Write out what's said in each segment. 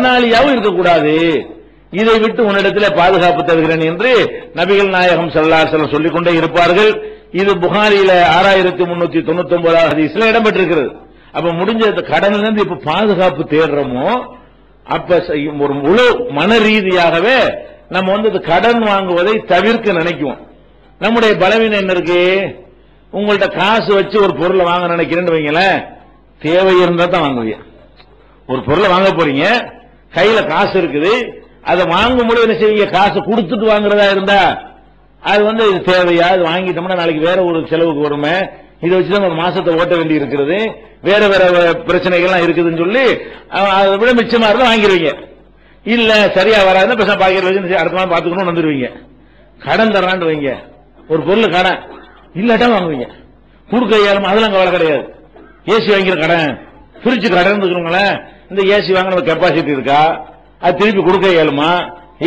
கடனாளியாவும் இருக்கக்கூடாது, இதை விட்டு உன்னிடத்தில் பாதுகாப்பு தருகிறேன் என்று நபிகள் நாயகம் ஸல்லல்லாஹு அலைஹி வஸல்லம் சொல்லிக் கொண்டே இருப்பார்கள். இது புகாரியில 6399 ஹதீஸ்ல இடம்பெற்றிருக்கிறது. அப்ப முடிஞ்ச கடன்ல இருந்து இப்ப பாதுகாப்பு தேடுறோமோ அப்ப ஒரு முழு மன ரீதியாகவே நம்ம கடன் வாங்குவதை தவிர்க்க நினைக்குவோம். நம்முடைய பலவீனம் என்ன இருக்கு? உங்கள்ட்ட காசு வச்சு ஒரு பொருளை வாங்க நினைக்கிறேன்னு வைங்களேன், தேவை இருந்தா தான் வாங்குவீங்க. ஒரு பொருளை வாங்க போறீங்க, கையில காசு இருக்குது, அதை வாங்கும் பொழுது என்ன செய்வீங்க? காசு கொடுத்துட்டு வாங்குறதா இருந்தா அது இது தேவையா? அது வாங்கிட்டோம்னா நாளைக்கு வேற ஒரு செலவுக்கு வருமே, இதை வச்சுதான் ஒரு மாசத்தை ஓட்ட வேண்டி இருக்கிறது, வேற வேற பிரச்சனைகள்லாம் இருக்குதுன்னு சொல்லி அதை விட மிச்சமா இருந்தா வாங்கிடுவீங்க. இல்ல சரியா வராதுன்னா பேச பாக்கெட் வச்சு அடுத்த மாதம் பாத்துக்கணும்னு வந்துருவீங்க. கடன் தர்றான்னு வைங்க, ஒரு பொருள் கடன் இல்லாட்டா வாங்குவீங்க. கொடுக்க இயலும் அதெல்லாம் கவலை கிடையாது. ஏசி வாங்கிற கடன், பிரிச்சு கடன் இருக்கிறவங்களேன், இந்த ஏசி வாங்கின கெப்பாசிட்டி இருக்கா, அது திருப்பி கொடுக்க இயலுமா?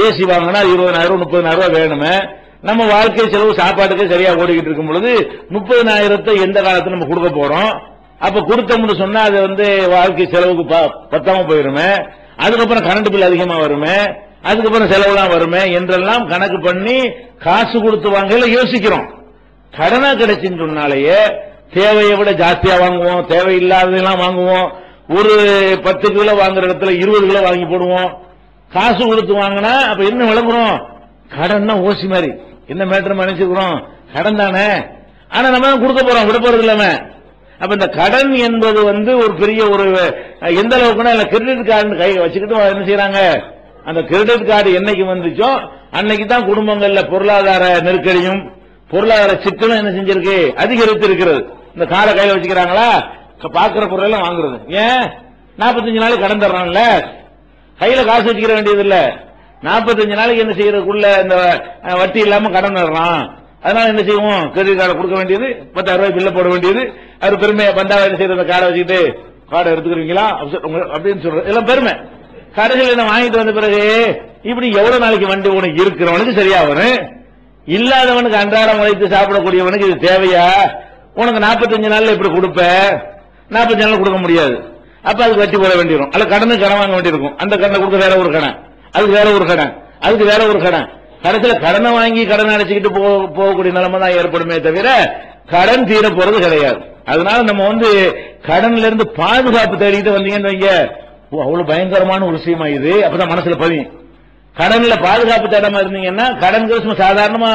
ஏசி வாங்கினா 20,000 30,000 வேணுமே. நம்ம வாழ்க்கை செலவு சாப்பாட்டுக்கு சரியா ஓடிக்கிட்டு இருக்கும் பொழுது 30,000 எந்த காலத்துல நம்ம கொடுக்க போறோம்? அப்ப கொடுத்தோம்னு சொன்னா அது வாழ்க்கை செலவுக்கு பத்தாம போயிருமே, அதுக்கப்புறம் கரண்ட் பில் அதிகமா வருமே, அதுக்கப்புறம் செலவுலாம் வருமே என்றெல்லாம் கணக்கு பண்ணி காசு கொடுத்து வாங்கல யோசிக்கிறோம். கடனா கிடைச்சுன்னு சொன்னாலேயே தேவையை விட ஜாஸ்தியா வாங்குவோம், தேவையில்லாததெல்லாம் வாங்குவோம். ஒரு 10 கிலோ வாங்குற இடத்துல 20 கிலோ வாங்கி போடுவோம். காசு கொடுத்து வாங்கினா அப்ப என்ன விளங்குறோம்? கடன்னா ஓசி மாதிரி. என்ன மேட்டர் நினைச்சுக்கிறோம்? கடன் தானே. ஆனா நம்ம கொடுக்க போறோம், விட போறது இல்லாம. அப்ப இந்த கடன் என்பது ஒரு பெரிய ஒரு எந்த அளவுக்குன்னா கிரெடிட் கார்டு கை வச்சுக்கிட்டு என்ன செய்யறாங்க? அந்த கிரெடிட் கார்டு என்னைக்கு வந்துச்சோ அன்னைக்கு தான் குடும்பங்கள்ல பொருளாதார நெருக்கடியும் பொருளாதார சிக்கலும் என்ன செஞ்சிருக்கு? அதிகரித்து இருக்கிறது. இந்த காரை கையில வச்சுக்கிறாங்களா, பாக்குற பொருள் எல்லாம் வாங்குறது. ஏன்? 45 நாளைக்கு கடன் தர்றான்ல, கையில காசு வச்சுக்கிற வேண்டியது இல்ல. 45 நாளைக்கு என்ன செய்யறதுக்குள்ள இந்த வட்டி இல்லாம கடன் தர்றான். அதனால என்ன செய்வோம்? கிரெடிட் கார்டை கொடுக்க வேண்டியது, 10,000 ரூபாய் பில்ல போட வேண்டியது. அது பெருமை பந்தா என்ன செய்யறது? கார்டை வச்சுக்கிட்டு கார்டை எடுத்துக்கிறீங்களா அப்படின்னு சொல்றது எல்லாம் பெருமை. கடைசியில் என்ன வாங்கிட்டு வந்த பிறகு இப்படி எவ்வளவு நாளைக்கு வண்டி உனக்கு இருக்கிறவனுக்கு சரியா வரும், இல்லாதவனுக்கு அன்றாடம் உழைத்து சாப்பிடக்கூடியவனுக்கு இது தேவையா? உனக்கு 45 நாள்ல இப்படி கொடுப்ப, 45 நாள் கொடுக்க முடியாது. அப்ப அதுக்கு வட்டி போட வேண்டியிருக்கும், அல்ல கடனுக்கு கடன் வாங்க வேண்டியிருக்கும். அந்த கடனை கொடுக்க வேற ஒரு கடன், அதுக்கு வேற ஒரு கடன், அதுக்கு வேற ஒரு கடன். கடைசியில் கடனை வாங்கி கடன் அடைச்சிக்கிட்டு போகக்கூடிய நிலைமை தான் ஏற்படுமே தவிர கடன் தீர போறது கிடையாது. அதனால நம்ம கடன்ல இருந்து பாதுகாப்பு தேடிட்டு வந்தீங்கன்னு வைங்க, அவ்வளவு பயங்கரமான ஒரு விஷயமா இது. அப்பதான் மனசுல பதியும். கடன்ல பாதுகாப்பு தேடாம இருந்தீங்கன்னா கடன் சாதாரணமா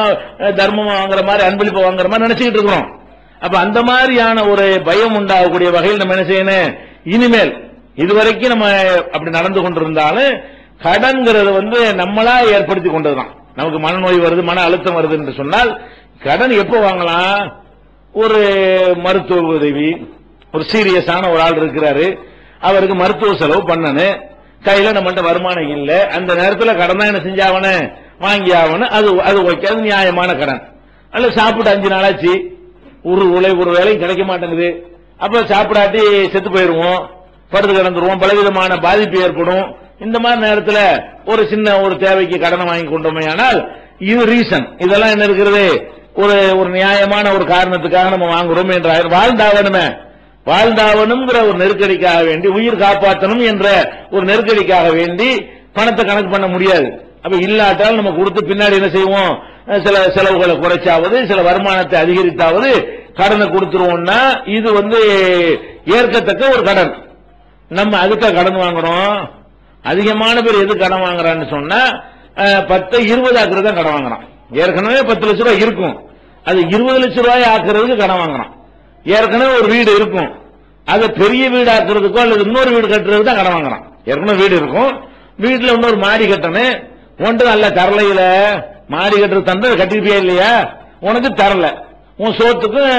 தர்மமா வாங்குற மாதிரி அன்பளிப்பு வாங்குற மாதிரி நினைச்சுக்கிட்டு இருக்கிறோம். அப்ப அந்த மாதிரியான ஒரு பயம் உண்டாகக்கூடிய வகையில் நம்ம என்ன செய்யணும்? இனிமேல் இதுவரைக்கும் நம்ம அப்படி நடந்து கொண்டிருந்தாலும் கடன்கிறது நம்மளா ஏற்படுத்தி கொண்டதுதான். நமக்கு மனநோய் வருது, மன அழுத்தம் வருது என்று சொன்னால் கடன் எப்போ வாங்கலாம்? ஒரு மருத்துவ உதவி, ஒரு சீரியஸான ஒரு ஆள் இருக்கிறாரு, அவருக்கு மருத்துவ செலவு பண்ணணும், கையில நம்மகிட்ட வருமானம் இல்ல, அந்த நேரத்தில் கடன் தான் என்ன செஞ்சாவன வாங்கி ஆகணும். அது ஓகே, அது நியாயமான கடன். அல்ல சாப்பிட்டு 5 நாளாச்சு, ஒரு வேலையும் கிடைக்க மாட்டேங்குது, அப்ப சாப்பிடாட்டி செத்து போயிருவோம், படுத்து கிடந்துருவோம், பலவிதமான பாதிப்பு ஏற்படும். இந்த மாதிரி நேரத்தில் ஒரு சின்ன ஒரு தேவைக்கு கடனை வாங்கி கொண்டோமே ஆனால் இது ரீசன், இதெல்லாம் என்ன இருக்கிறது? ஒரு நியாயமான ஒரு காரணத்துக்காக நம்ம வாங்குறோம் என்ற வாழ்ந்தாவணுங்கிற ஒரு நெருக்கடிக்காக வேண்டி, உயிர் காப்பாற்றணும் என்ற ஒரு நெருக்கடிக்காக வேண்டி பணத்தை கணக்கு பண்ண முடியாது. அப்ப இல்லாட்டால் நம்ம கொடுத்து பின்னாடி என்ன செய்வோம்? சில செலவுகளை குறைச்சாவது, சில வருமானத்தை அதிகரித்தாவது கடனை கொடுத்துருவோம்னா இது ஏற்கத்தக்க ஒரு கடன். நம்ம அதுக்காக கடன் வாங்குறோம். அதிகமான பேர் எது கடன் வாங்குறான்னு சொன்னா 10 20 ஆக்குறது தான் கடன் வாங்குறான். ஏற்கனவே 10 லட்சம் ரூபாய் இருக்கும், அது 20 லட்சம் ரூபாய் ஆக்குறதுக்கு கடன் வாங்குறான். ஏற்கனவே ஒரு வீடு இருக்கும், அதை பெரிய வீடு ஆக்குறதுக்கோ அல்லது இன்னொரு வீடு கட்டுறதுக்கு தான் கடன் வாங்குறான். ஏற்கனவே வீடு இருக்கும், வீட்டுல இன்னொரு மாடி கட்டணும், ஒன்று நல்ல தரலையில மாடி கட்டுறது தந்த கட்டிருப்பியா இல்லையா? உனக்கு தரல, உன் சோத்துக்கும்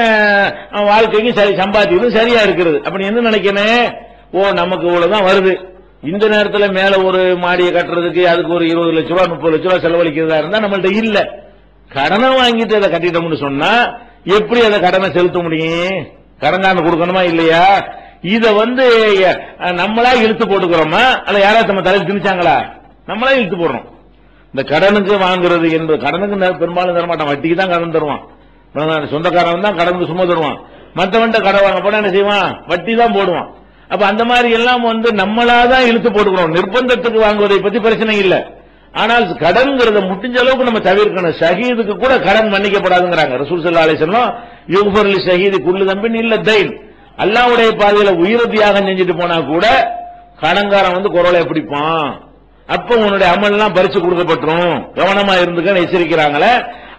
வாழ்க்கைக்கும் சரி, சம்பாதிக்கும் சரியா இருக்கிறது. அப்படி என்ன நினைக்கணும்? நமக்கு இவ்வளவுதான் வருது, இந்த நேரத்தில் மேல ஒரு மாடியை கட்டுறதுக்கு அதுக்கு ஒரு 20 லட்சம் ரூபாய் 30 லட்சம் ரூபாய் செலவழிக்கிறதா இருந்தா நம்மள்ட்ட இல்ல. கடனை வாங்கிட்டு அதை கட்டிட்டோம்னு சொன்னா எப்படி அதை கடனை செலுத்த முடியும்? கடன்காரன் கொடுக்கணுமா இல்லையா? இத நம்மளா இழுத்து போட்டுக்கிறோமா அல்ல யாராவது நம்ம தலையில் திணிச்சாங்களா? நம்மளா இழுத்து போடுறோம். இந்த கடனுக்கு வாங்குறது என்பது, கடனுக்கு பெரும்பாலும் தரமாட்டான், வட்டிக்கு தான் கடன் தருவான். சொந்தக்காரன் தான் கடனுக்கு சும்மா தருவான். மற்றவன்ட்ட கடன் வாங்க போனா என்ன செய்வான்? வட்டி தான் போடுவான். அப்ப அந்த மாதிரி எல்லாம் நம்மளாதான் இழுத்து போட்டுக்கிறோம். நிர்பந்தத்துக்கு வாங்குவதை பத்தி பிரச்சனை இல்ல. ஆனால் கடன்கிறத முடிஞ்ச அளவுக்கு நம்ம தவிர்க்கணும். ஷஹீதுக்கு கூட கடன் மன்னிக்கப்படாதுங்கிறாங்க ரசூல் ஸல்லல்லாஹு அலைஹி வஸல்லம். யுக்ஃபர் லி ஷஹீதி குல்லு தம்பின் இல்ல தைன். அல்லாஹ்வுடைய பாதையில உயிர் தியாகம் செஞ்சுட்டு போனா கூட கடன்காரன் குரலை பிடிப்பான். அப்ப உன்னுடைய அமல்லாம் பறிச்சு கொடுக்கப்பட்டுரும், கவனமா இருந்துக்க எச்சரிக்கிறாங்களே.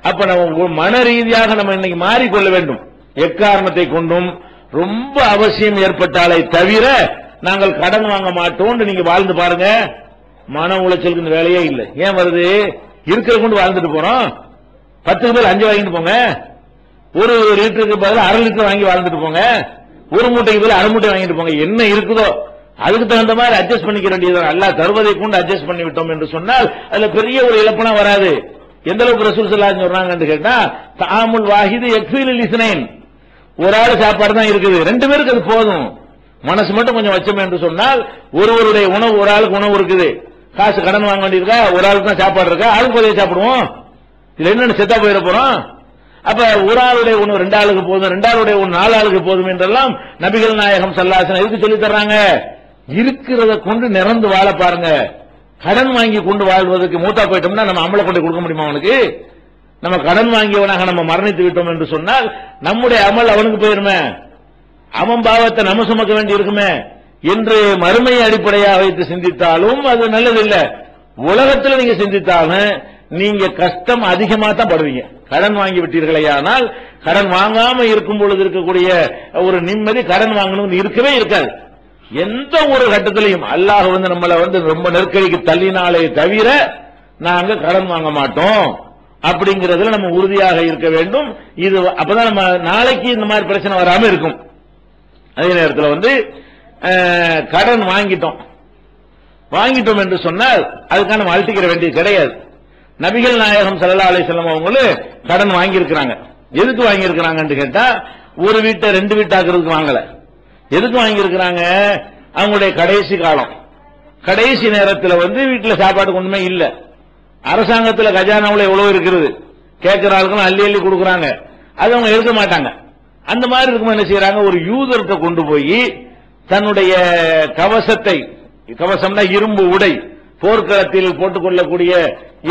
அப்ப நம்ம மன ரீதியாக நம்ம இன்னைக்கு மாறிக்கொள்ள வேண்டும். எக்காரணத்தை கொண்டும் ரொம்ப அவசியம் ஏற்பட்டாலே தவிர நாங்கள் கடன் வாங்க மாட்டோம். நீங்க வாழ்ந்து பாருங்க, மன உளைச்சலுக்கு வேலையே இல்லை. ஏன் வருது? இருக்கிற கொண்டு வாழ்ந்துட்டு போறோம். 10க்கு பதில் 5 வாங்கிட்டு போங்க. ஒரு லிட்டருக்கு பதில் 1/2 லிட்டர் வாங்கி வாழ்ந்துட்டு போங்க. ஒரு மூட்டைக்கு பதில் 1/2 மூட்டை வாங்கிட்டு போங்க. என்ன இருக்குதோ அதுக்கு தகுந்த மாதிரி அட்ஜஸ்ட் பண்ணிக்க வேண்டியது. அல்லாஹ் தருவதை கொண்டு அட்ஜஸ்ட் பண்ணி விட்டோம் என்று சொன்னால் அதுல பெரிய ஒரு இழப்பனா வராது. எந்த அளவுக்கு ரசூல் ஸல்லல்லாஹு அலைஹி வஸல்லம் சொல்றாங்க கேட்டா, தஆமுல் வாஹிது யக்ஃபீல் லிஸ்னைன். ஒரு ஆள் சாப்பாடு தான் இருக்குது, 2 பேருக்கு அது போதும். மனசு மட்டும் கொஞ்சம் வச்சோம் என்று சொன்னால் ஒருவருடைய உணவு, ஒரு ஆளுக்கு உணவு இருக்குது, காசு கடன் வாங்க வேண்டியிருக்கா, ஒரு ஆளுக்கு தான் சாப்பாடு இருக்கா, ஆளுக்கு போதே சாப்பிடுவோம். இதுல என்னன்னு செத்தா போயிட போறோம். அப்ப ஒரு ஆளுடைய உணவு 2 ஆளுக்கு போதும், 2 ஆளுடைய உணவு 4 ஆளுக்கு போதும் என்றெல்லாம் நபிகள் நாயகம் ஸல்லல்லாஹு அலைஹி வஸல்லம் எதுக்கு சொல்லி தர்றாங்க? இருக்கிறத கொண்டு நிறந்து வாழ பாருங்க. கடன் வாங்கி கொண்டு வாழ்வதற்கு மூத்தா போயிட்டோம்னா நம்ம அமலை கொண்டு கொடுக்க முடியுமா அவனுக்கு? நம்ம கடன் வாங்கியவனாக நம்ம மரணித்து விட்டோம் என்று சொன்னால் நம்முடைய அமல் அவனுக்கு போயிருமே, அவன் பாவத்தை நம்ம சுமக்க வேண்டி இருக்குமே என்று மறுமையை அடிப்படையாக வைத்து சிந்தித்தாலும் அது நல்லதில்ல. உலகத்தில் நீங்க சிந்தித்தாலும் நீங்க கஷ்டம் அதிகமா தான் படுவீங்க. கடன் வாங்கி விட்டீர்களே, ஆனால் கடன் வாங்காம இருக்கும் பொழுது இருக்கக்கூடிய ஒரு நிம்மதி கடன் வாங்கணும் இருக்கவே இருக்காது. எந்த ஒரு கட்டத்திலையும் அல்லாஹ் நம்மளை ரொம்ப நெருக்கடிக்கு தள்ளினாலே தவிர நாங்க கடன் வாங்க மாட்டோம் அப்படிங்கறதுல நம்ம உறுதியாக இருக்க வேண்டும். இது அப்பதான் நம்ம நாளைக்கு இந்த மாதிரி பிரச்சனை வராம இருக்கும். அதே நேரத்தில் கடன் வாங்கிட்டோம் என்று சொன்னால் அதுக்கான அழட்டிக்கிற வேண்டியது கிடையாது. நபிகள் நாயகம் ஸல்லல்லாஹு அலைஹி வஸல்லம் அவங்களும் கடன் வாங்கியிருக்கிறாங்க. எதுக்கு வாங்கியிருக்கிறாங்கன்னு கேட்டா, ஒரு வீட்டை 2 வீட்டாக்குறதுக்கு வாங்கல. எதுக்கு வாங்கியிருக்கிறாங்க? அவங்களுடைய கடைசி காலம், கடைசி நேரத்தில் வீட்டில் சாப்பாடு ஒண்ணுமே இல்ல. அரசாங்கத்தில் கஜானாவில் எவ்வளவு இருக்கிறது, கேட்கிற ஆளுக்கும் அள்ளி அள்ளி கொடுக்குறாங்க, அது அவங்க எடுக்க மாட்டாங்க. அந்த மாதிரி இருக்கும் என்ன செய்யறாங்க, ஒரு யூதர்கிட்ட கொண்டு போய் தன்னுடைய கவசத்தை, கவசம்னா இரும்பு உடை, போர்க்களத்தில் போட்டுக் கொள்ளக்கூடிய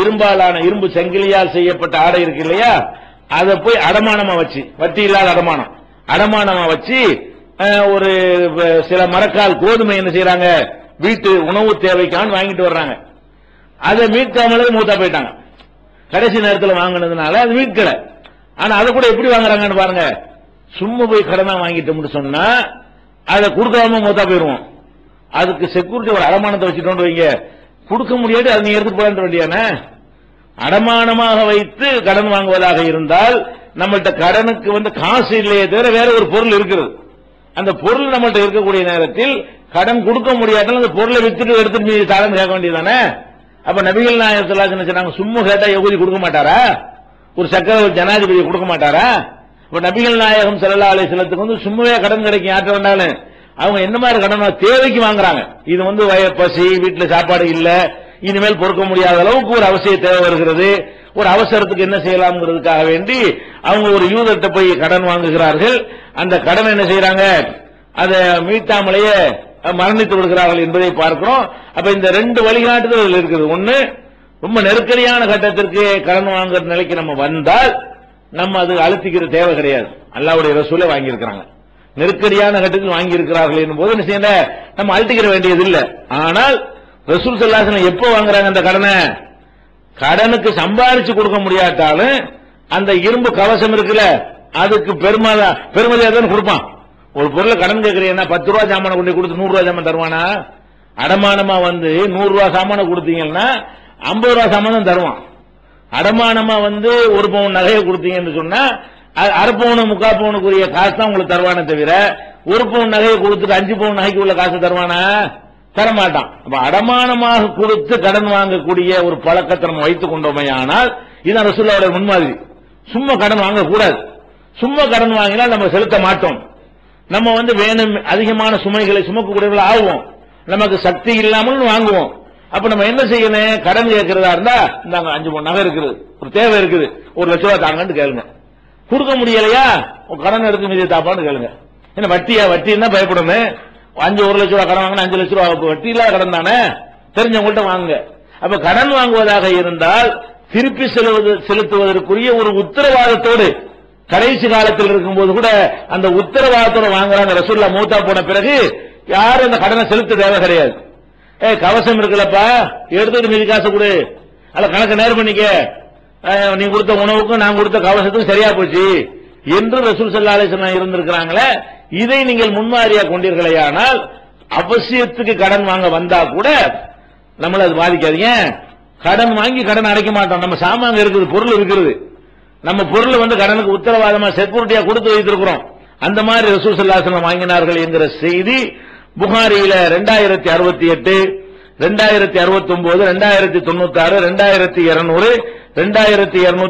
இரும்பாலான இரும்பு சங்கிலியால் செய்யப்பட்ட ஆடை இருக்கு இல்லையா, அதை போய் அடமானமா வச்சு, வட்டி இல்லாத அடமானமா வச்சு ஒரு சில மரக்கால் கோதுமை என்ன செய்யறாங்க, வீட்டு உணவு தேவைக்கான வாங்கிட்டு வர்றாங்க. அதை மீட்காமலே மூத்தா போயிட்டாங்க. கடைசி நேரத்தில் வாங்கினதுனால அது மீட்கல. ஆனா அதை கூட எப்படி வாங்குறாங்கன்னு பாருங்க. சும்மா போய் கடனா வாங்கிட்டோம்னு சொன்னா அதை கொடுக்காம மூத்தா போயிருவோம். அதுக்கு செக்யூரிட்டி ஒரு அடமானத்தை வச்சுட்டோம் வைங்க, கொடுக்க முடியாது, அதை நீங்க எடுத்து போட வேண்டியான. அடமானமாக வைத்து கடன் வாங்குவதாக இருந்தால் நம்மள்கிட்ட கடனுக்கு காசு இல்லையே தவிர வேற ஒரு பொருள் இருக்கிறது. அந்த பொருள் நம்மள்கிட்ட இருக்கக்கூடிய நேரத்தில் கடன் கொடுக்க முடியாட்டாலும் அந்த பொருளை வித்துட்டு எடுத்துட்டு தாரம் கேட்க வேண்டியதானே. அப்ப நபிகள் நாயகம் ஸல்லல்லாஹு அலைஹி வஸல்லம் சொன்னாங்க, சும்மா கேட்டா யகூதி கொடுக்க மாட்டாரா? ஒரு சக்கரவர்த்தி ஜனாதிபதி கொடுக்க மாட்டாரா? இப்ப நபிகள் நாயகம் ஸல்லல்லாஹு அலைஹி வஸல்லத்துக்கு சும்மாவே கடன் கிடைக்கும். யார்ட்ட வேண்டாலும் அவங்க என்ன மாதிரி கடன் தேவைக்கு வாங்குறாங்க. இது பசி, வீட்டுல சாப்பாடு இல்ல, இனிமேல் பொறுக்க முடியாத அளவுக்கு ஒரு அவசிய தேவை வருகிறது, ஒரு அவசரத்துக்கு என்ன செய்யலாம்ங்கிறதுக்காக வேண்டி அவங்க ஒரு யூதர்கிட்ட போய் கடன் வாங்குகிறார்கள். அந்த கடன் என்ன செய்யறாங்க, அதை மீட்டாமலேயே மரணித்து விடுகிறார்கள் என்பதை பார்க்கிறோம். அப்ப இந்த 2 வழிகாட்டுதல்கள் இருக்குது. ஒன்னு, ரொம்ப நெருக்கடியான கட்டத்திற்கு கடன் வாங்குற நிலைக்கு நம்ம வந்தால் நம்ம அது அழுத்திக்கிற தேவை கிடையாது. அல்லாஹ்வுடைய ரசூலை வாங்கியிருக்கிறாங்க, நெருக்கடியான கட்டத்தில் வாங்கியிருக்கிறார்கள் என்னும்போது என்ன செய்யல, நம்ம அழுத்திக்கிற வேண்டியது இல்லை. ஆனால் ரசூல் ஸல்லல்லாஹு அலைஹி வஸல்லம் எப்போ வாங்குறாங்க அந்த கடனை, கடனுக்கு சம்பாதிச்சு கொடுக்க முடியாட்டாலும் அந்த இரும்பு கவசம் இருக்குல்ல, அதுக்கு பெருமதியா தான் கொடுப்பான். ஒரு பொருளை கடன் கேட்கறீங்கன்னா 10 ரூபா சாமான கொண்டு கொடுத்து 100 ரூபா சாமான் தருவானா? அடமானமா 100 ரூபா சாமான கொடுத்தீங்கன்னா 50 ரூபா சாமான் தான் தருவான். அடமானமா 1 பவுன் நகையை கொடுத்தீங்கன்னு சொன்னா அரை பவுன் 3/4 பவுனுக்குரிய காசு தான் உங்களுக்கு தருவானே தவிர 1 பவுன் நகையை கொடுத்துட்டு 5 பவுன் நகைக்கு உள்ள காசு தருவானா? தரமாட்டான். அப்ப அடமானமாக கொடுத்து கடன் வாங்கக்கூடிய ஒரு பழக்கத்தை நம்ம வைத்துக் கொண்டோமே, ஆனால் இதுதான் ரசூலுல்லாஹ்வுடைய முன்மாதிரி. சும்மா கடன் வாங்கக்கூடாது. சும்மா கடன் வாங்கினால் நம்ம செலுத்த மாட்டோம். நம்ம வேணும் அதிகமான சுமைகளை சுமக்கக்கூடியவர்கள் ஆகுவோம். நமக்கு சக்தி இல்லாமல் வாங்குவோம். அப்ப நம்ம என்ன செய்யணும், கடன் கேட்கிறதா இருந்தா இந்தாங்க 5 பவுன் நகை இருக்குது, ஒரு தேவை இருக்குது, 1 லட்சம் ரூபாய் தாங்கன்னு கேளுங்க. கொடுக்க முடியலையா, கடன் எடுத்து மீதி தாப்பான்னு கேளுங்க. என்ன வட்டியா? வட்டின்னா பயப்படணும். 1 லட்சம் ரூபாய் கடன் வாங்கினா 5 லட்சம் ரூபாய் வட்டி இல்லாத கடன் தானே, தெரிஞ்சவங்கள்ட்ட வாங்க. அப்ப கடன் வாங்குவதாக இருந்தால் திருப்பி செலுத்துவதற்குரிய ஒரு உத்தரவாதத்தோடு கடைசி காலத்தில் இருக்கும்போது கூட அந்த உத்தரவாதத்தோட வாங்குறாங்க. ரசூலுல்லாஹ் மௌத்தா போன பிறகு யாரும் அந்த கடனை செலுத்த தேவை கிடையாது. கவசம் இருக்குல்லப்பா, எடுத்துட்டு மீதி காசு கொடு, அல்ல கணக்கு நேர் பண்ணிக்க, நீ கொடுத்த உணவுக்கும் நான் கொடுத்த கவசத்துக்கும் சரியா போச்சு என்று ரசூல் ஸல்லல்லாஹு அலைஹி வஸல்லம் இருந்திருக்கிறாங்களே. இதை நீங்கள் முன்மாதிரியா கொண்டீர்களேயானால் அவசியத்துக்கு கடன் வாங்க வந்தா கூட நம்மள அது பாதிக்காதீங்க. கடன் வாங்கி கடன் அடைக்க மாட்டோம். நம்ம சாமான் இருக்குது, பொருள் இருக்கிறது, நம்ம பொருள் கடனுக்கு உத்தரவாதமா செக்யூரிட்டியா கொடுத்து வைத்திருக்கிறோம். அந்த மாதிரி ரசூல் ஸல்லல்லாஹு அலைஹி வஸல்லம் வாங்கினார்கள் என்கிற செய்தி புகாரியில 2068, 2069, 2096, 2200, 2251,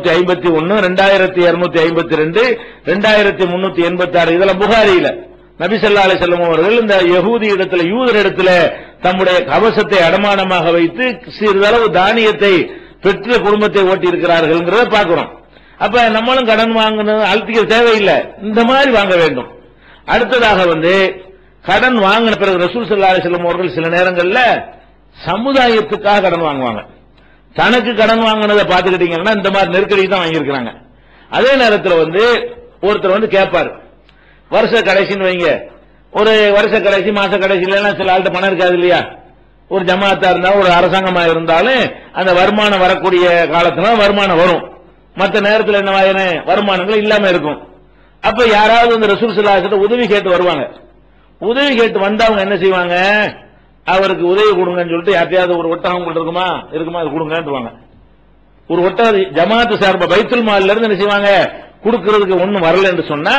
2252, 2386 இதெல்லாம் புகாரியில நபி ஸல்லல்லாஹு அலைஹி வஸல்லம் அவர்கள் இந்த யஹூதி இடத்துல, யூதர் இடத்துல தம்முடைய கவசத்தை அடமானமாக வைத்து சிறிதளவு தானியத்தை பெற்று குடும்பத்தை ஓட்டி இருக்கிறார்கள் பார்க்கிறோம். அப்ப நம்மளும் கடன் வாங்கணும் அழுத்திக்க தேவையில்லை, இந்த மாதிரி வாங்க வேண்டும். அடுத்ததாக கடன் வாங்கின பிறகு ரசூல் ஸல்லல்லாஹு அலைஹி வஸல்லம் அவர்கள் சில நேரங்கள்ல சமுதாயத்துக்காக கடன் வாங்குவாங்க. தனக்கு கடன் வாங்கினதை பார்த்துக்கிட்டீங்கன்னா இந்த மாதிரி நெருக்கடி தான் வாங்கியிருக்கிறாங்க. அதே நேரத்தில் ஒருத்தர் கேட்பாரு, வருஷ கடைசின்னு வைங்க, ஒரு வருஷ கடைசி மாச கடைசியில சில ஆள்கிட்ட பணம் இருக்காது இல்லையா, ஒரு ஜமாத்தா இருந்தாலும் ஒரு அரசாங்கமா இருந்தாலும் அந்த வருமானம் வரக்கூடிய காலத்துல வருமானம் வரும், மற்ற நேரத்தில் என்ன வருமானங்கள் இல்லாம இருக்கும். அப்ப யாராவது ரசூல் ஸல்லல்லாஹு அலைஹி வஸல்லம் உதவி கேட்டு வருவாங்க. உதவி கேட்டு வந்தா அவங்க என்ன செய்வாங்க, அவருக்கு உதவி கொடுங்கன்னு சொல்லிட்டு யார்ட்டையாவது ஒரு ஒட்டகம் இருக்குமா அது கொடுங்கன்றுவாங்க. ஒரு ஒட்டகம் ஜமாத்து சார்பா பைத்துல் மால்ல இருந்து என்ன செய்வாங்க, கொடுக்கறதுக்கு ஒண்ணும் வரல என்று சொன்னா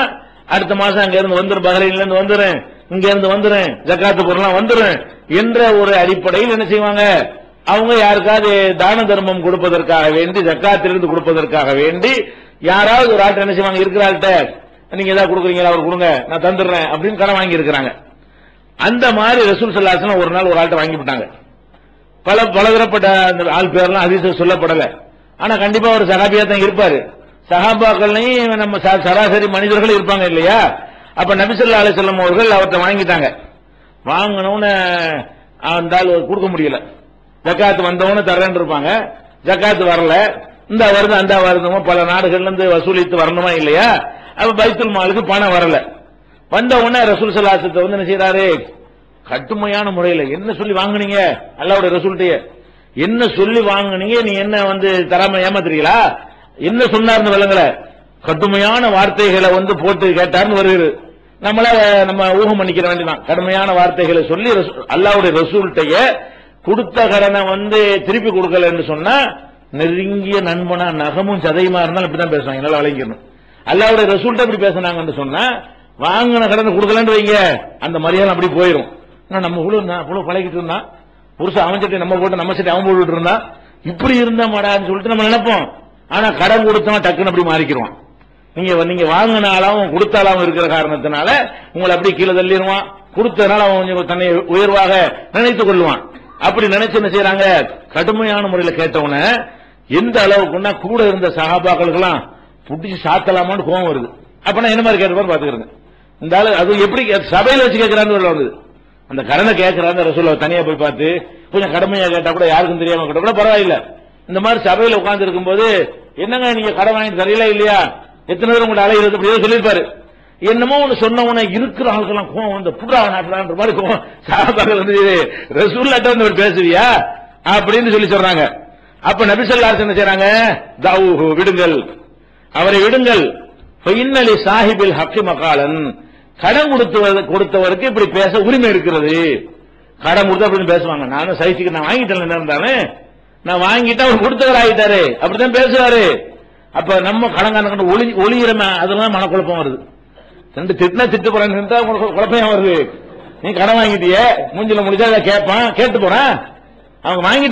அடுத்த மாசம் அங்க இருந்து வந்துரும், பஹ்ரைன்ல இருந்து வந்துரும், இங்க இருந்து வந்துரும், ஜக்காத்து பொருள்லாம் வந்துரும் என்ற ஒரு அடிப்படையில் என்ன செய்வாங்க, அவங்க யாருக்காவது தான தர்மம் கொடுப்பதற்காக வேண்டி, ஜக்காத்திலிருந்து கொடுப்பதற்காக வேண்டி யாராவது ஒரு ஆட்ட என்ன செய்வாங்க, இருக்கிற ஆள்கிட்ட நீங்க ஏதாவது கொடுக்குறீங்களா, அவர் கொடுங்க நான் தந்துடுறேன் அப்படின்னு கடன் வாங்கி இருக்கிறாங்க. அந்த மாதிரி ரசூல் ஸல்லல்லாஹு அலைஹி வஸல்லம் ஒரு நாள் ஒரு ஆள்கிட்ட வாங்கி விட்டாங்க. பலதரப்பட்ட அந்த ஆள் பேர்லாம் ஹதீஸ்ல சொல்லப்படல, ஆனா கண்டிப்பா ஒரு சஹாபியா தான் இருப்பாரு. சஹாபாக்கள்லையும் நம்ம சராசரி மனிதர்கள் இருப்பாங்க இல்லையா. அப்ப நபி ஸல்லல்லாஹு அலைஹி வஸல்லம் அவர்கள் அவர்கிட்ட வாங்கிட்டாங்க. வாங்கினவுன்னு அந்த ஆள் கொடுக்க முடியல, ஜக்காத்து வந்தவன தர்றேன்னு இருப்பாங்க, ஜக்காத்து வரல, இந்த வருது அந்த வருதுமோ பல நாடுகள்ல இருந்து வசூலித்து வரணுமா இல்லையா. அப்ப பைத்துல் மாலுக்கு பணம் வரல. வந்த உடனே ரசூல் ஸல்லல்லாஹு அலைஹி வஸல்லம் என்ன செய்யறாரு, கடுமையான முறையில் என்ன சொல்லி வாங்குனீங்க, அல்லாஹ்வுடைய ரசூல்கிட்ட என்ன சொல்லி வாங்குனீங்க, நீ என்ன தராம ஏமாத்துறீங்களா, என்ன சொன்னார்னு விளங்கல, கடுமையான வார்த்தைகளை போட்டு கேட்டார்னு வருகிறது. நம்ம ஊகம் பண்ணிக்கிற வேண்டியதான். கடுமையான வார்த்தைகளை சொல்லி அல்லாஹ்வுடைய ரசூல்கிட்ட கொடுத்த கடனை திருப்பி கொடுக்கல என்று சொன்னா நெருங்கிய நண்பனா நகமும் சதையுமா இருந்தாலும் இப்படிதான் பேசுவாங்க. என்னால வழங்கிடணும். அல்லாஹ்வுடைய ரசூல்கிட்ட இப்படி பேசினாங்கன்னு சொன்னா வாங்கின கடனை கொடுக்கலன்னு வைங்க, அந்த மரியாதை அப்படி போயிடும். நம்ம இவ்வளவு பழகிட்டு இருந்தான், புருஷன் அவன் சட்டை நம்ம போட்டு நம்ம சட்டை அவன் போட்டுட்டு இருந்தா இப்படி இருந்தா மாடான்னு சொல்லிட்டு நம்ம நினைப்போம். ஆனா கடன் கொடுத்தவன் டக்குன்னு அப்படி மாறிக்கிடுவான். நீங்க வாங்கினாலும் கொடுத்தாலும் இருக்கிற காரணத்தினால உங்களை அப்படி கீழே தள்ளிடுவான். கொடுத்ததுனால அவன் கொஞ்சம் தன்னை உயர்வாக நினைத்துக் கொள்வான். அப்படி நினைச்சு என்ன செய்யறாங்க, கடுமையான முறையில் கேட்டவன எந்த அளவுக்குன்னா கூட இருந்த சஹாபாக்களுக்கெல்லாம் புடிச்சு சாத்தலாமான்னு கோவம் வருது. அப்பனா என்ன மாதிரி கேட்பாரு பாத்துக்கிறேங்க. இந்த ஆளு அது எப்படி சபையில வச்சு கேட்கிறான்னு வந்தது. அந்த கடனை கேட்கிறாங்க ரசூலுல்லாஹ் தனியா போய் பார்த்து கொஞ்சம் கடுமையா கேட்டா கூட யாருக்கும் தெரியாம கேட்டா கூட பரவாயில்ல. இந்த மாதிரி சபையில உட்கார்ந்து இருக்கும்போது என்னங்க நீங்க கடன் வாங்கி தரீங்களா இல்லையா, எத்தனை பேரும் உங்களை அலைகிறது அப்படியே சொல்லியிருப்பாரு. என்னமோ ஒண்ணு சொன்னவன இருக்கிற ஆளுக்கெல்லாம் கோவம் வந்து புறா நாட்டுறான்ற மாதிரி கோவம். சஹாபாக்கள் ரசூலுல்லாஹ்ட்ட ஒரு பேசுவியா அப்படின்னு சொல்லி சொல்றாங்க. அப்ப நபி ஸல்லல்லாஹு அலைஹி வஸல்லம் என்ன செய்றாங்க, தௌஹு விடுங்கள், அவரை விடுங்கள். ஃபஇன்னலி சாஹிபில் ஹக்கி மகாலன், கடன் கொடுத்தவருக்கு இப்படி பேச உரிமை இருக்கிறது. கடன் கொடுத்தா அப்படின்னு பேசுவாங்க. நானும் சைஸுக்கு நான் வாங்கிட்டேன், என்ன இருந்தானே நான் வாங்கிட்டா அவர் கொடுத்தவர் ஆகிட்டாரு அப்படித்தான் பேசுவாரு. அப்ப நம்ம கடங்கான ஒளிகிறமே அதெல்லாம் மனக்குழப்பம் வருது. ரெண்டு திட்டினா திட்டு போறான்னு குழப்பம் வருது. நீ கடன் வாங்கிட்டிய மூஞ்சில முடிஞ்சா கேட்பான், கேட்டு போறான் அவங்க வாங்கிட்டு